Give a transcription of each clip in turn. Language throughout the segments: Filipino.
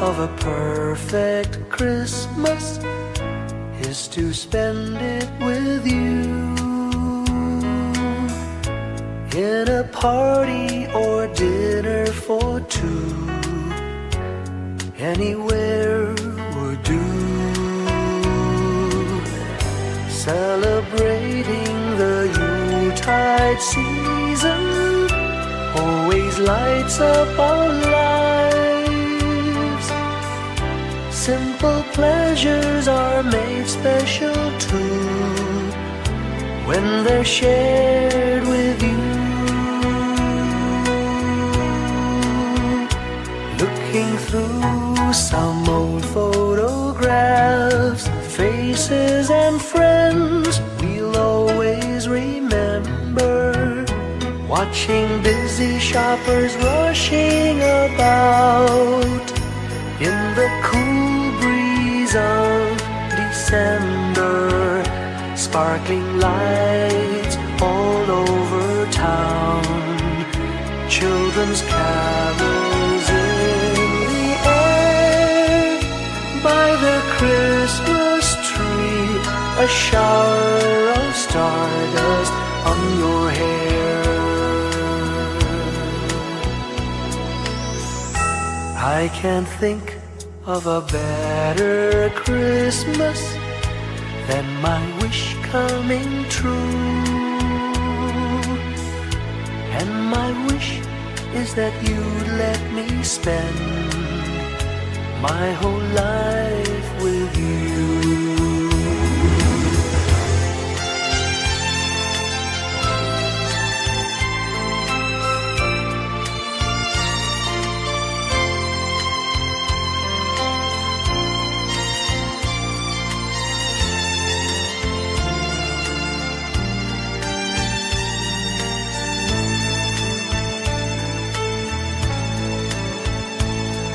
of a perfect Christmas is to spend it with you, in a party or dinner for two. Anywhere would do. Celebrating the Yuletide season always lights up our lives. Simple pleasures are made special too when they're shared with you. Looking through some old photographs, faces and friends we'll always remember. Watching busy shoppers rushing about in the cool breeze of December. Sparkling lights all over town, children's carols in the air. By the Christmas tree, a shower of stardust on your hair. I can't think of a better Christmas than my wish coming true. And my wish is that you'd let me spend my whole life with you.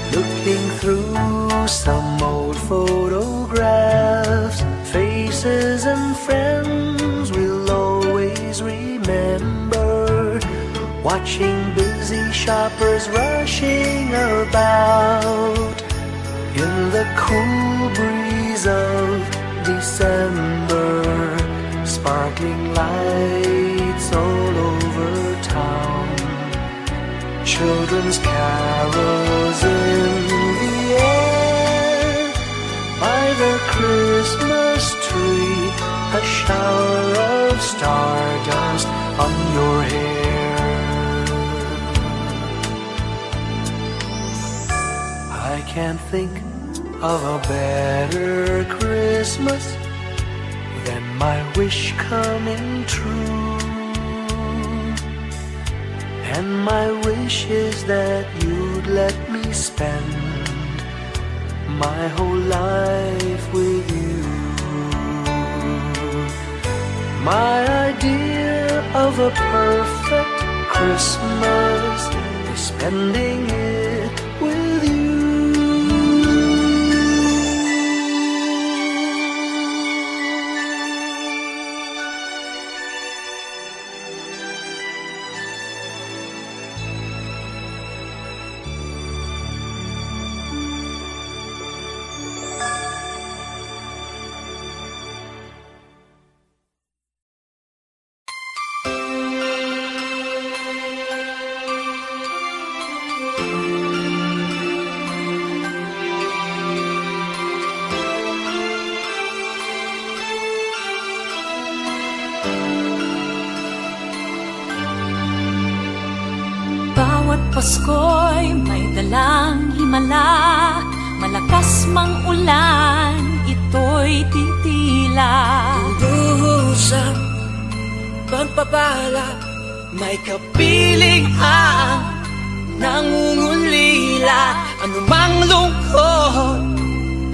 Looking through some old photographs, faces and friends we'll always remember. Watching busy shoppers rushing about in the cool breeze of December. Sparkling lights all over town, children's carols in the air. By the Christmas tree, a shower of stardust on your hair. I can't think of a better Christmas than my wish coming true. And my wish is that you'd let me spend my whole life with you. My idea of a perfect Christmas is spending it with you. Pasko'y may dalang himala, malakas mang ulan, ito'y titila. Duhusap, pagpapala, may kapiling ang nangungulila. Anumang lungkot,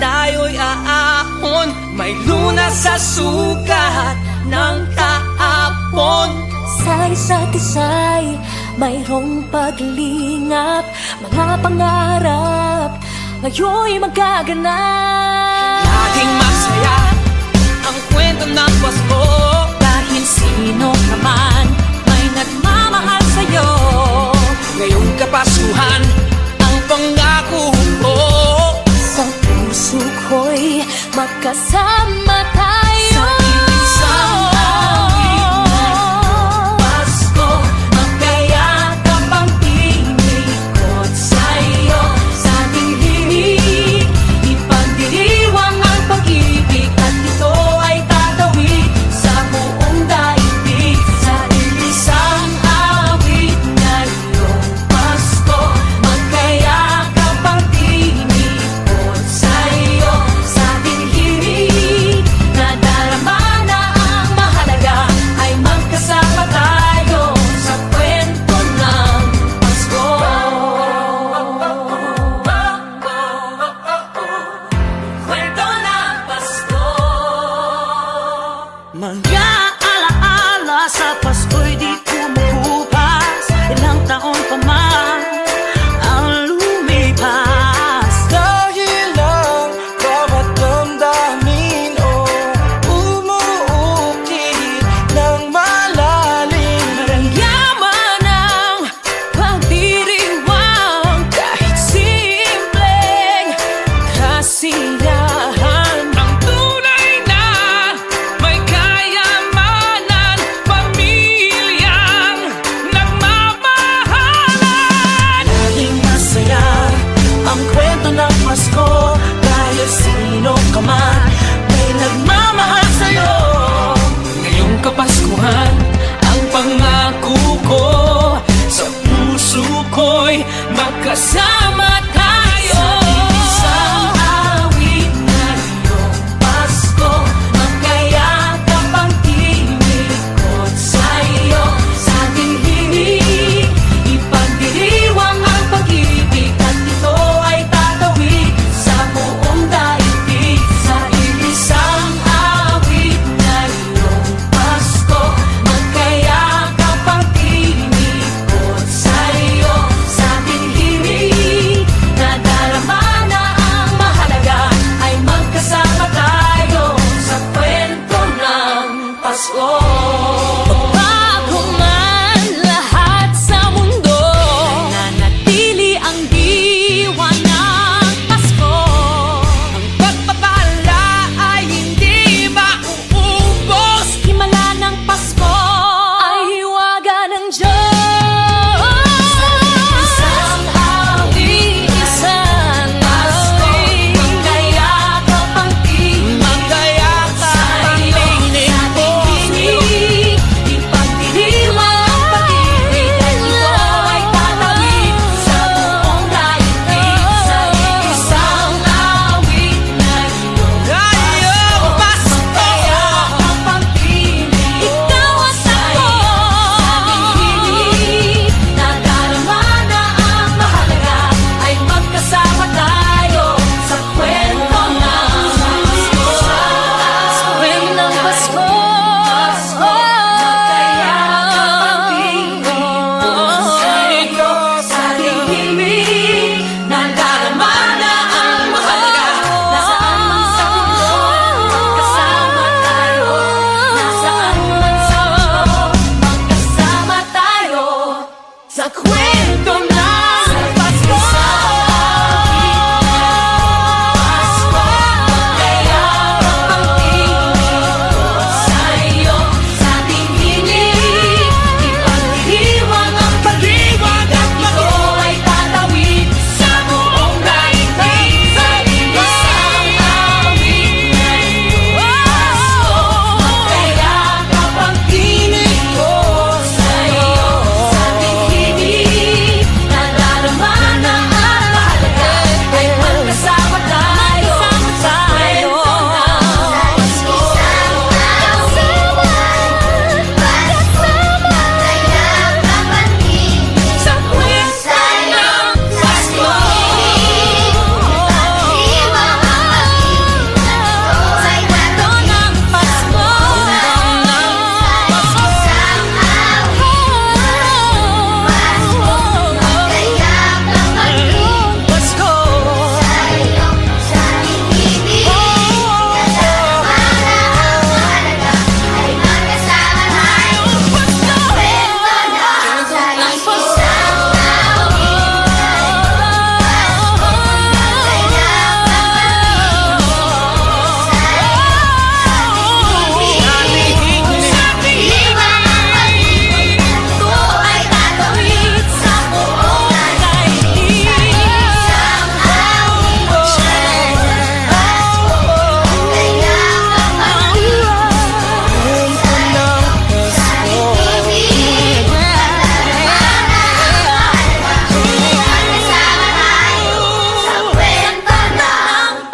tayo'y aahon, may lunas sa sukat ng kahapon. Sa isa't isa'y mayroong paglingap, mga pangarap ngayon'y magaganap. Laging masaya ang kwento ng Pasko, dahil sino ka man may nagmamahal sa'yo. ngayong Kapaskuhan ang pangako ko. magkasama tayo. Isang awit na iyong Pasko, magkayakap ang tinikot sa'yo. Sa ating himig, ipagdiriwang ang pag-ibig, at ito ay tatawid sa buong daigdig. Sa isang awit na iyong Pasko, magkayakap ang tinikot sa'yo. Sa ating himig, nadarama na ang mahalaga, ay magkasama tayo sa kwento ng Pasko. Bago man lahat sa mundo, nananatili ang diwa ng Pasko. Ang pagpapala ay hindi mauubos. Himala ng Pasko ay hiwaga ng Diyos. Isang awit, isang awit, magkayakap ang tinig, Magkayakap ang tinig sa ko ating himig, ipagdiriwang ang pag-ibig, at ito ay tatawid sa buong daigdig. Sa isang awit na Ngayong Pasko, magkayakap ang tinig, ikaw at ako. Sa ating himig, nadarama na ang mahalaga, ay magkasama tayo sa kwento ng Pasko. Sa kwento ng Pasko, magkayakap ang tinig sa'yo. Sa ating himig, nadarama na ang mahalaga, nasaan man sa mundo, magkasama tayo. Nasaan man sa mundo, magkasama tayo sa kwento ng Pasko. Magkayakap ang tinig sa'yo. Sa ating himig, ipagdiriwang ang pag-ibig, at ito ay tatawid sa buong daigdig. Sa isang awit na iyong Pasko, magkayakap ang tinig ko sa'yo. Sa ating himig, nadarama na ang mahalaga, ay magkasama tayo sa kwento ng Pasko. Sa kwento ng Pasko. Sa kwento ng Pasko.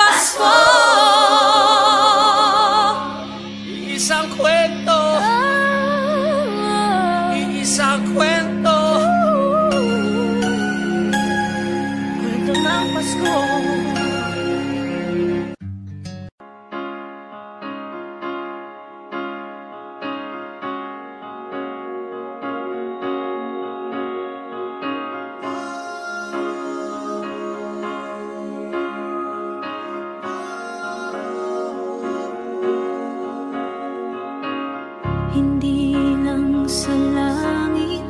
Pasko. Isang kwento, iisang kwento. Kwento ng Pasko. Hindi lang sa langit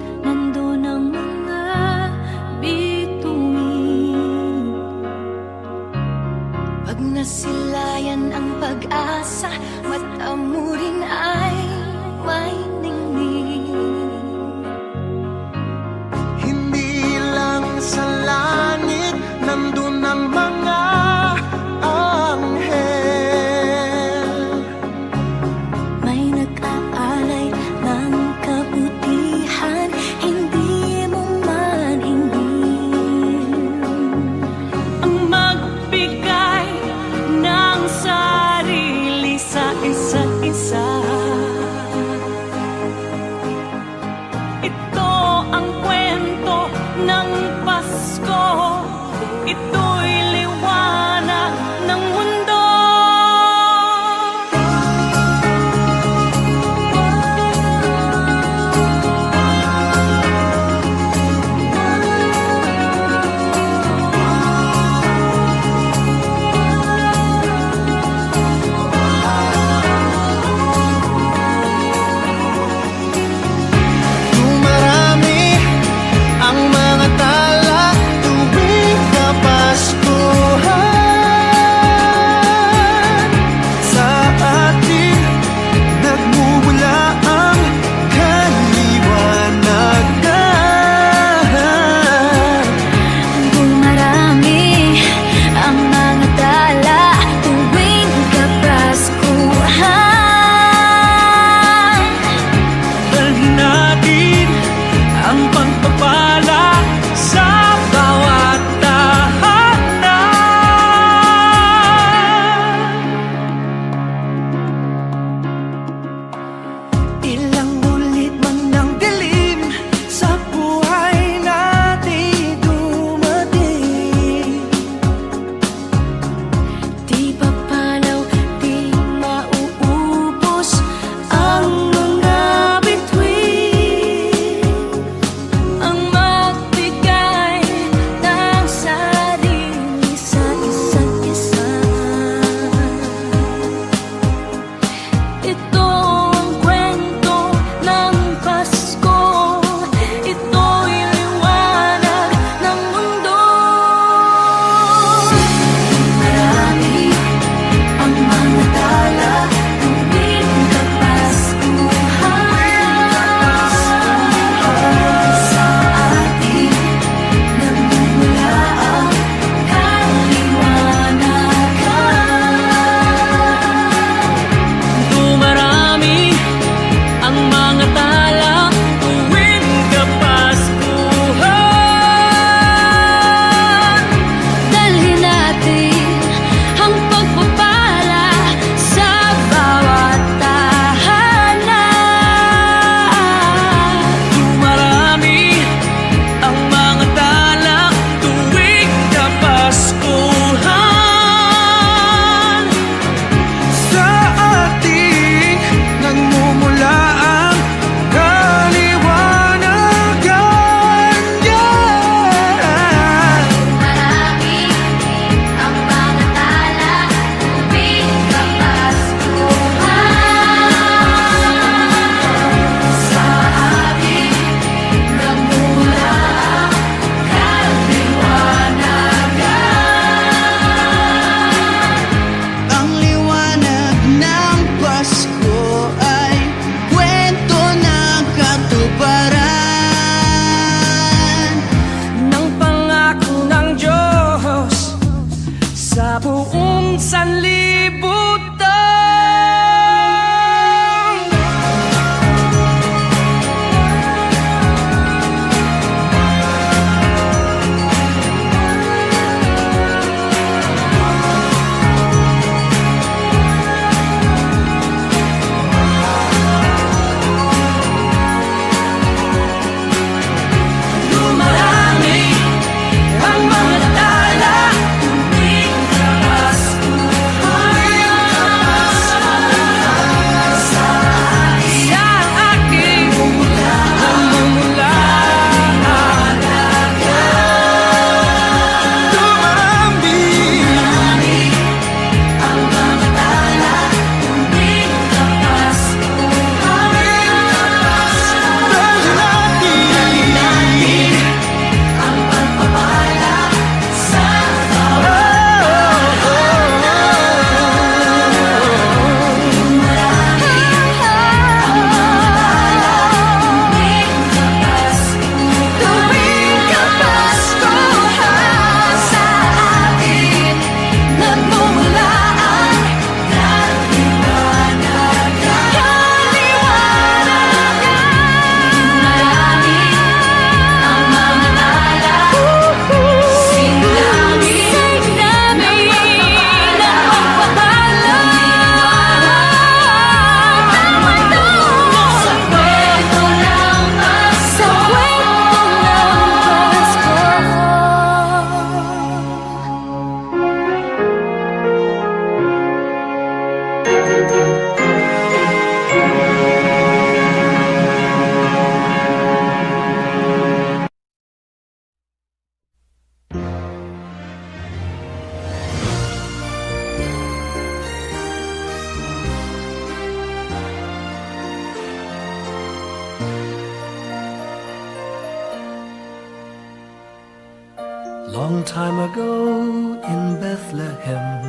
Long time ago in Bethlehem,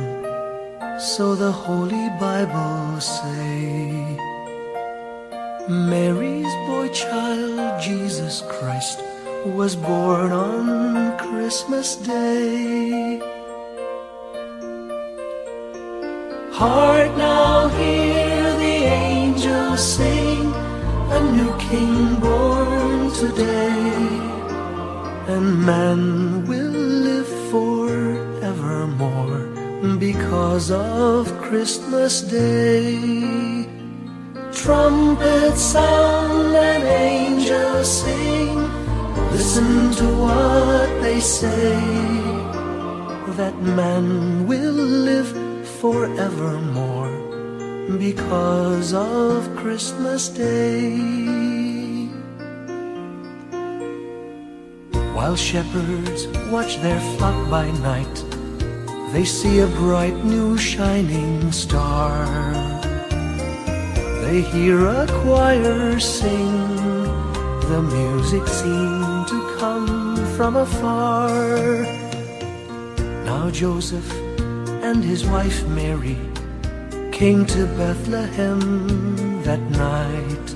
so the Holy Bible say, Mary's boy child, Jesus Christ, was born on Christmas Day. Hark now, hear the angels sing, a new King born today, and man will live forevermore because of Christmas Day. Trumpets sound and angels sing, listen to what they say, that man will live forevermore because of Christmas Day. While shepherds watch their flock by night, they see a bright new shining star. They hear a choir sing, the music seemed to come from afar. Now Joseph and his wife Mary came to Bethlehem that night.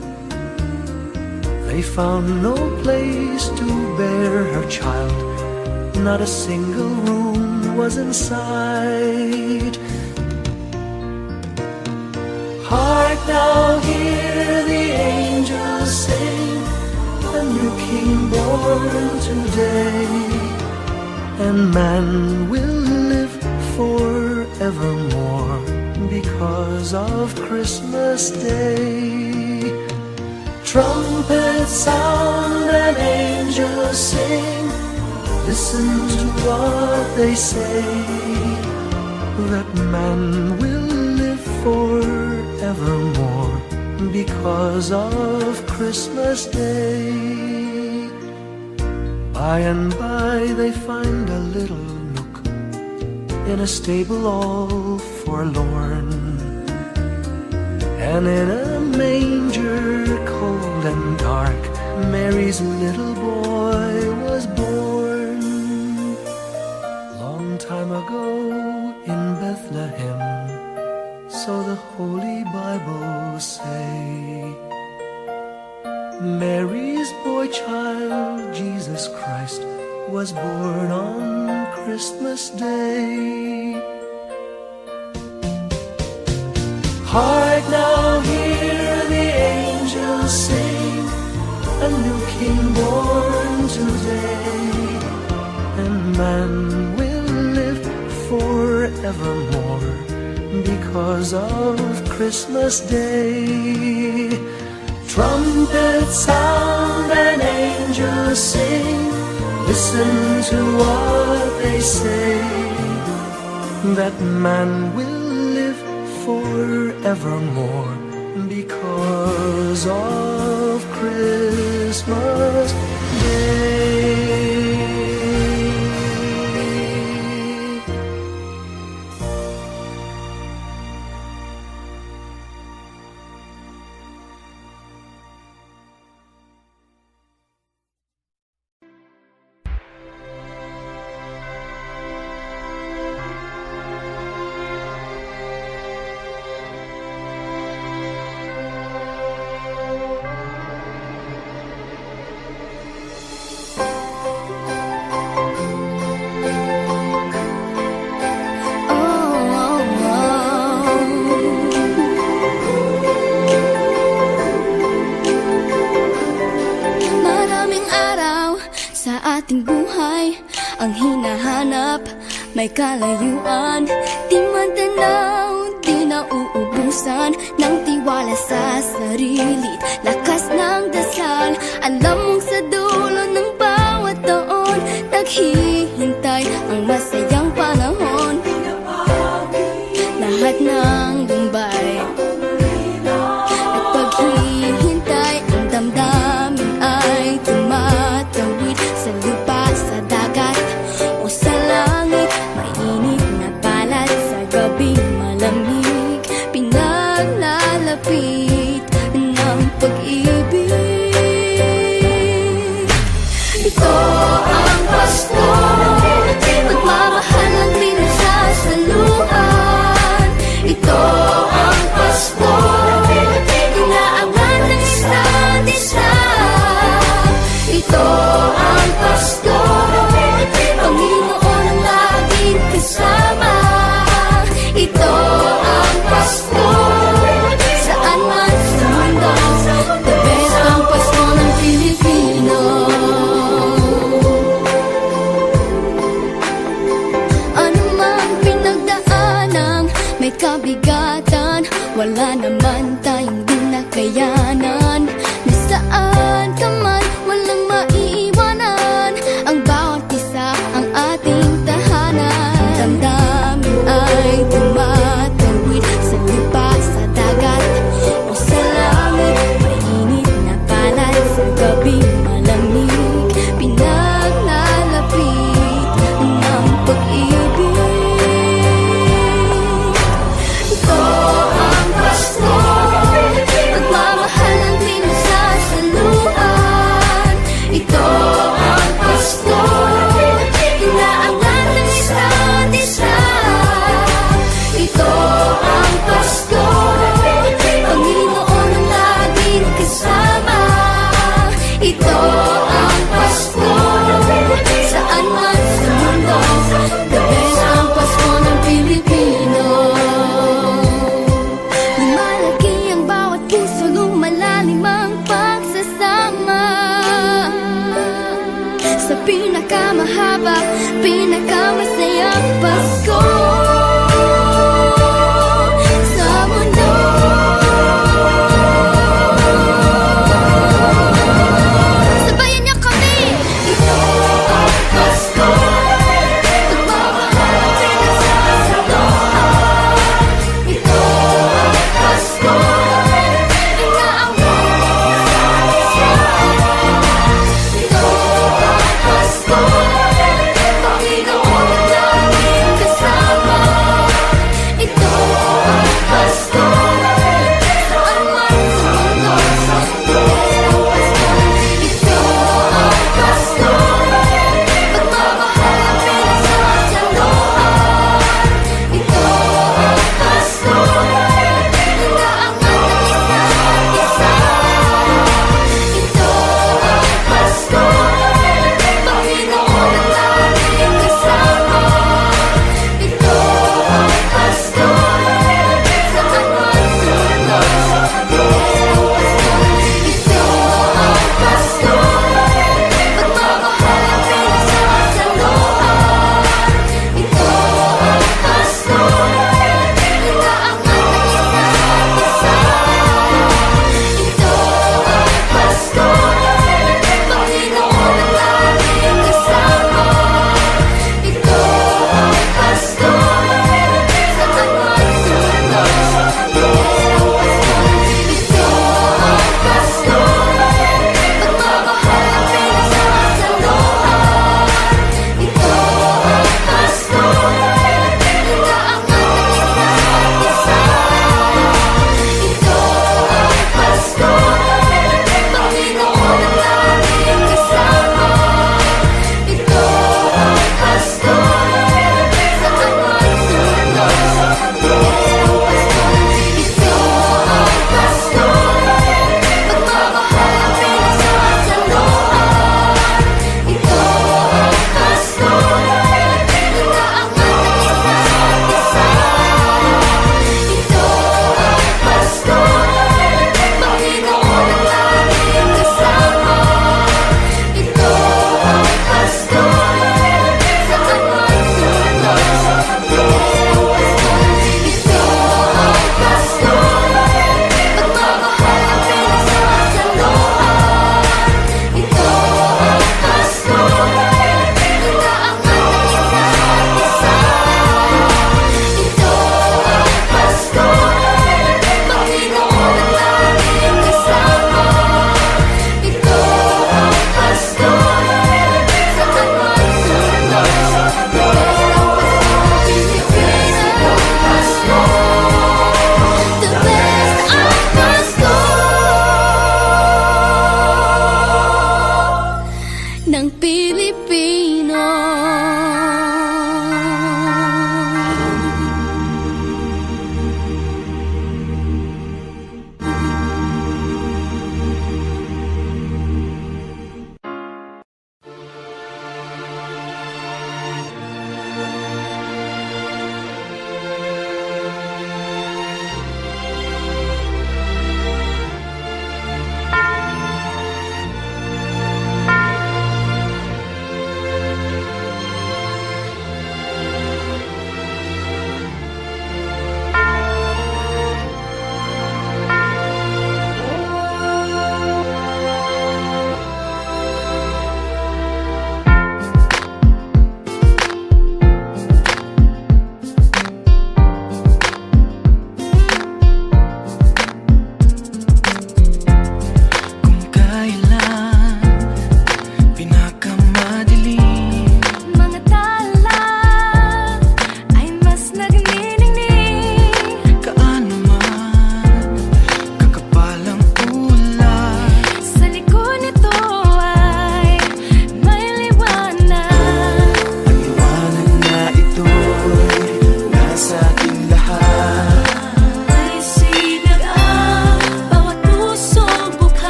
They found no place to bear her child, not a single room was in sight. Hark now, hear the angels sing, a new King born today, and man will live forevermore because of Christmas Day. Trumpets sound and angels sing, listen to what they say, that man will live forevermore because of Christmas Day. By and by they find a little nook in a stable all forlorn, and in a manger cold and dark, Mary's little boy was born. Long time ago in Bethlehem, so the Holy Bible say, Mary's boy child, Jesus Christ, was born on Christmas Day. Hark now, hear the angels sing, a new King born today, and man will live forevermore because of Christmas Day. Trumpets sound and angels sing, listen to what they say, that man will live forevermore because of Christmas Day. ating buhay ang hinahanap, may kalayuan, di man tanaw, di nauubusan ng tiwala sa sarili't lakas ng dasal. Alam mong sa dulo ng bawat taon, naghihintay ang masayang panahon. Lahat ng lumbay at paghihintay, ang damdamin ay tumatawid sa lupa, sa dagat o sa langit. Mainit na balat sa gabing malamig, pinaglalapit ng pag-ibig. malamig, pinaglalapit ng pag-ibig. Ito ang Pasko, pagmamahal ang pinasasaluhan. Ito ang Pasko, inaangat ng isa't isa. Ito ang Pasko, Panginoon ang laging kasama. Ito ang Pasko, saan man sa mundo, the best ang Pasko ng Pilipino. Lumalaki ang bawat puso, lumalalim ang pagsasama. Sa pinakamahaba, pinakamasayang Pasko sa mundo. Sabayan niyo kami! Ito ang Pasko, pagmamahal ang pinasasaluhan. Ito ang Pasko, inaangat ng isa't isa. Ito ang Pasko, Panginoon ang laging kasama.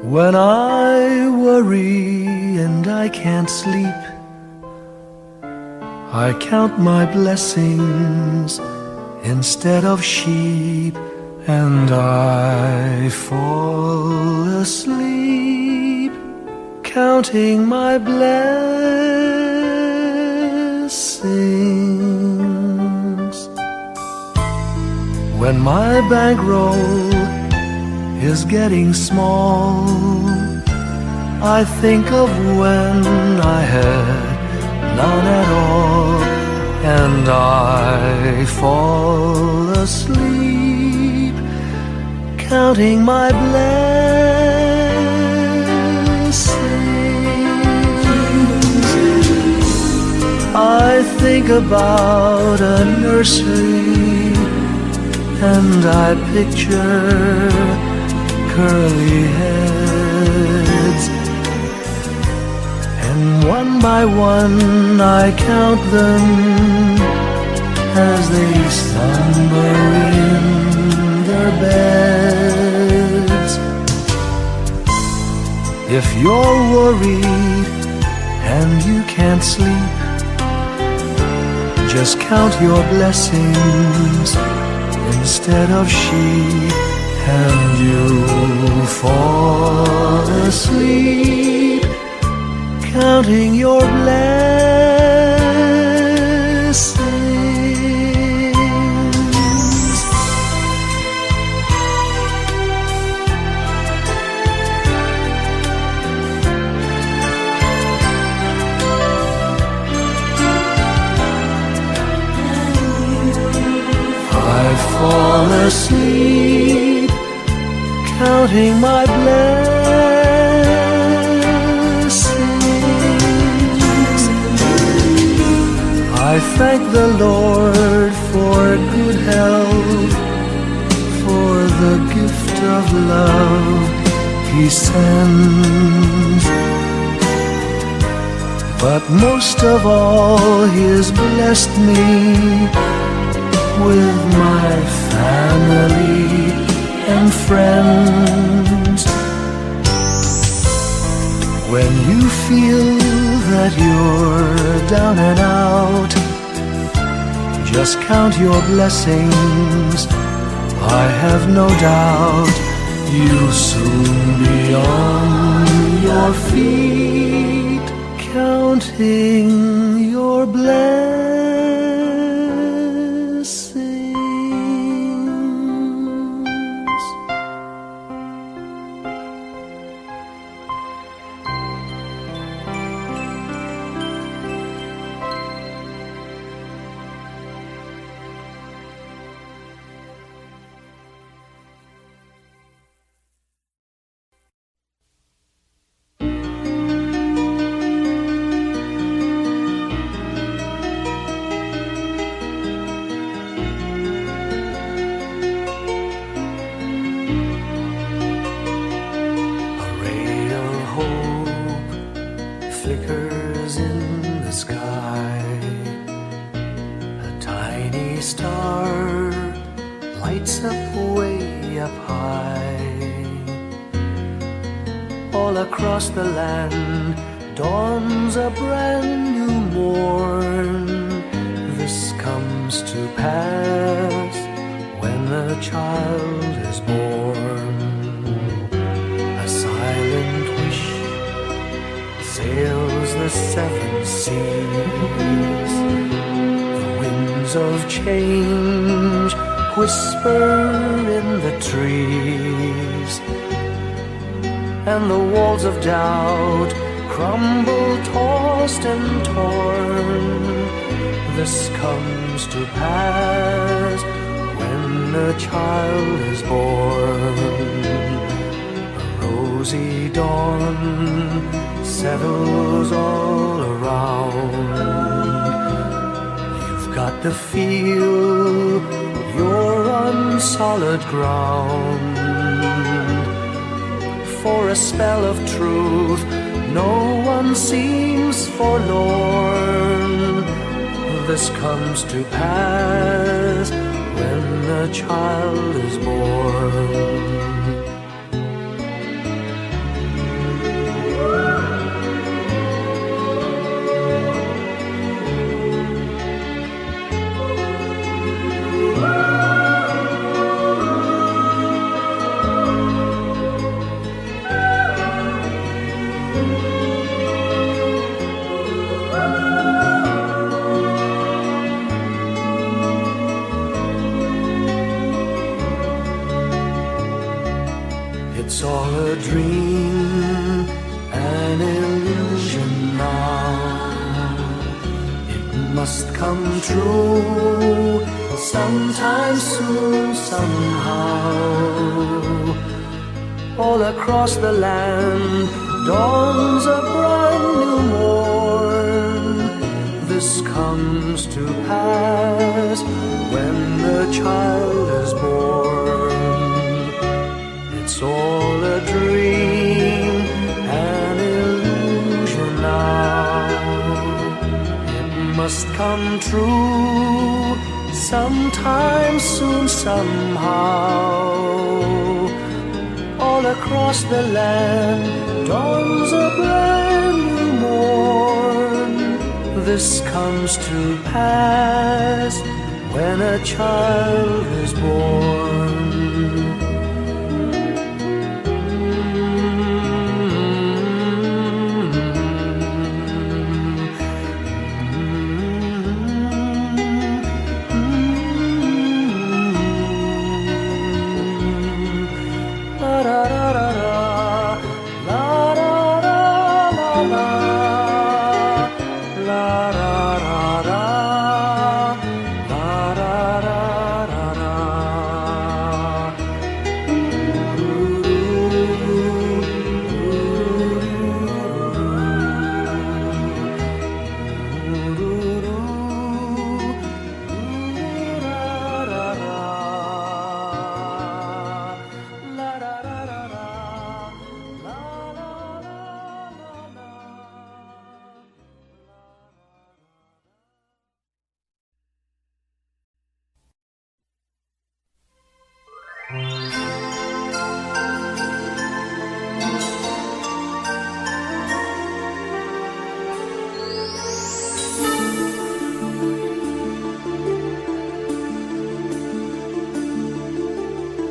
When I worry and I can't sleep, I count my blessings instead of sheep, and I fall asleep counting my blessings. When my bankroll is getting small, I think of when I had none at all, and I fall asleep counting my blessings. I think about a nursery, and I picture curly heads, and one by one I count them as they slumber in their beds. If you're worried and you can't sleep, just count your blessings instead of sheep, and you'll fall asleep counting your blessings. I fall asleep counting my blessings. thank the Lord for good health, for the gift of love He sends. But most of all, He has blessed me with my family and friends. When you feel that you're down and out, just count your blessings. I have no doubt you'll soon be on your feet, counting your blessings. Flickers in the sky. A tiny star lights up way up high. All across the land dawns a brand new morn. This comes to pass when a child is born. A silent wish sails the seven seas. The winds of change whisper in the trees, and the walls of doubt crumble, tossed and torn. This comes to pass when a child is born. A rosy dawn settles all around. You've got to feel you're on solid ground. For a spell of truth, no one seems forlorn. This comes to pass when a child is born. It's all a dream, an illusion now. It must come true sometime soon, somehow. All across the land dawns a brand new morn. This comes to pass when the child is born. It's all a dream, an illusion now. It must come true sometime soon, somehow. All across the land dawns a brand new morn. This comes to pass when a child is born.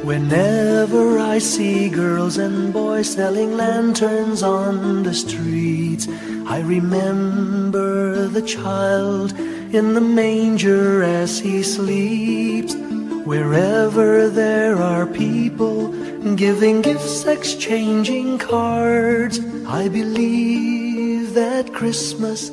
Whenever I see girls and boys selling lanterns on the streets, I remember the child in the manger as he sleeps. Wherever there are people giving gifts, exchanging cards, I believe that Christmas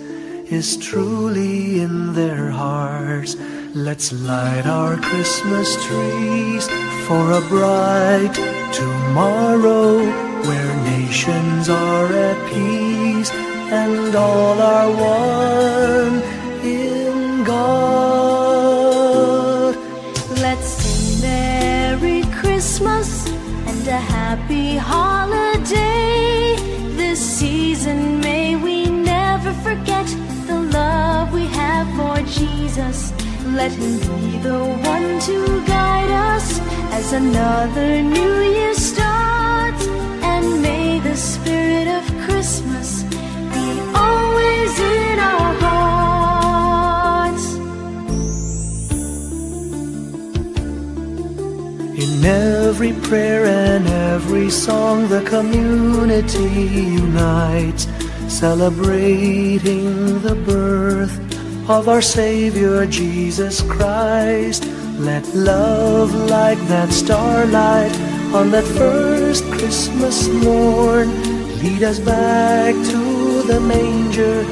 is truly in their hearts. Let's light our Christmas trees for a bright tomorrow, where nations are at peace and all are one in God. Let's sing Merry Christmas and a happy holiday. This season may we never forget the love we have for Jesus. Let Him be the one to guide us as another new year starts. And may the spirit of Christmas be always in our hearts. In every prayer and every song, the community unites, celebrating the birth of our Savior Jesus Christ. Let love like that starlight on that first Christmas morn lead us back to the manger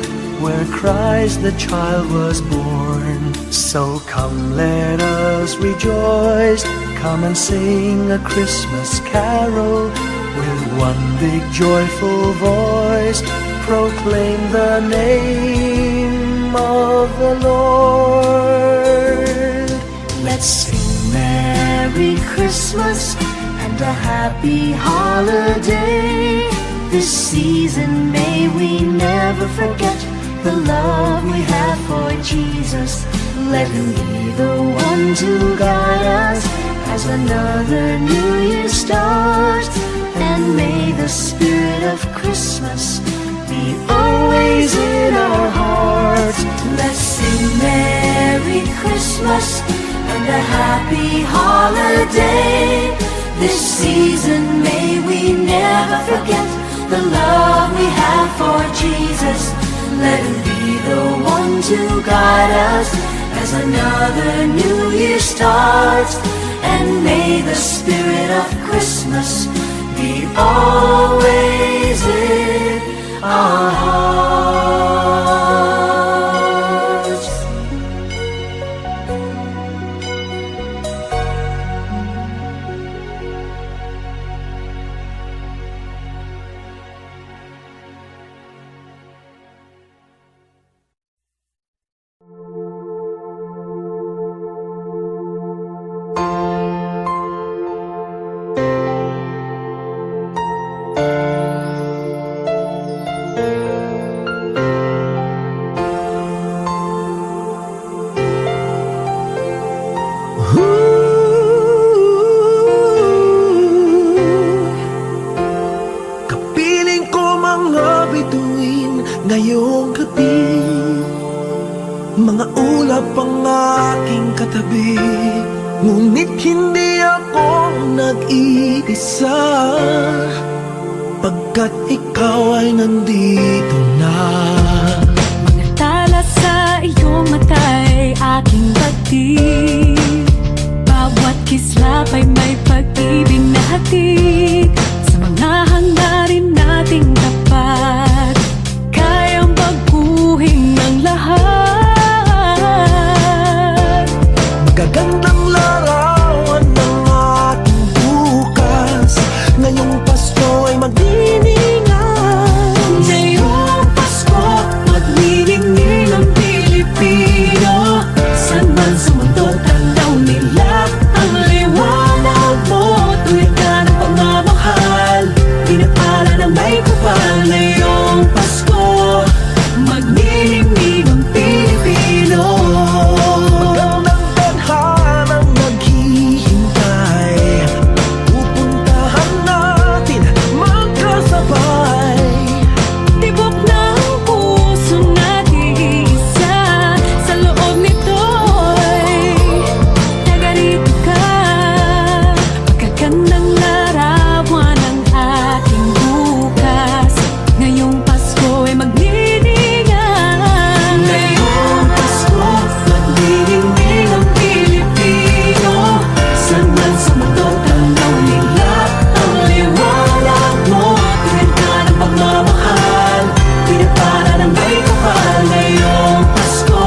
where Christ the child was born. So come, let us rejoice, come and sing a Christmas carol with one big joyful voice, proclaim the name of the Lord. Let's sing Merry Christmas and a happy holiday. This season may we never forget the love we have for Jesus. Let Him be the one to guide us as another new year starts. And may the spirit of Christmas be always in our hearts. Let's sing Merry Christmas and a happy holiday. This season may we never forget the love we have for Jesus. Let Him be the one to guide us as another new year starts. And may the spirit of Christmas be always in our hearts. Ngayong gabi, mga ulap ang aking katabi, ngunit hindi ako nag-iisa, pagkat ikaw ay nandito na. Mga tala sa iyong mata'y aking batid, bawat kislap ay may pag-ibig na hatid. Sa mga hangarin nating tapat, baguhin ng lahat. Magagandang larawan ng ating bukas, ngayong Pasko ay magdiningan. Ngayong Pasko, magnilingil ang Pilipino. Saan man sa mundo, tanaw nila ang liwanag mo. Tuwid ka ng pangamba ay magniningay. Ngayong Pasko, magniningning ang Pilipino. Saan man sa mundo, tanaw nila ang liwanag mo. Tingin ka ng pagmamahal, pinagpala ng may kapal. Ngayong Pasko,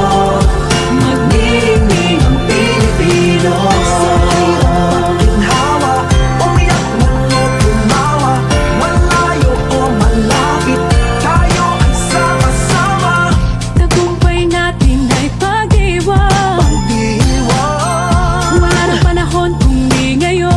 magniningning ang Pilipino. Sa hirap ginhawa, umiyak man o tumawa, malayo o malapit, tayo ay sama-sama. Tagumpay natin ay pag-iwan. Pag-iwan, Wala nang panahon kung di ngayon.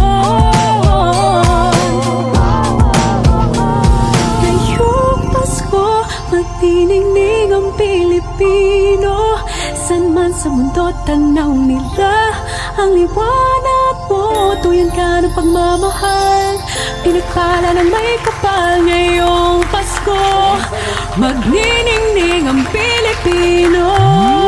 Ngayong Pasko, magniningning ang Pilipino. San man sa mundo, tanaw nila ang liwanag mo. Tuyan ka ng pagmamahal, pinagpala ng may kapal. Ngayong Pasko, magniningning ang Pilipino.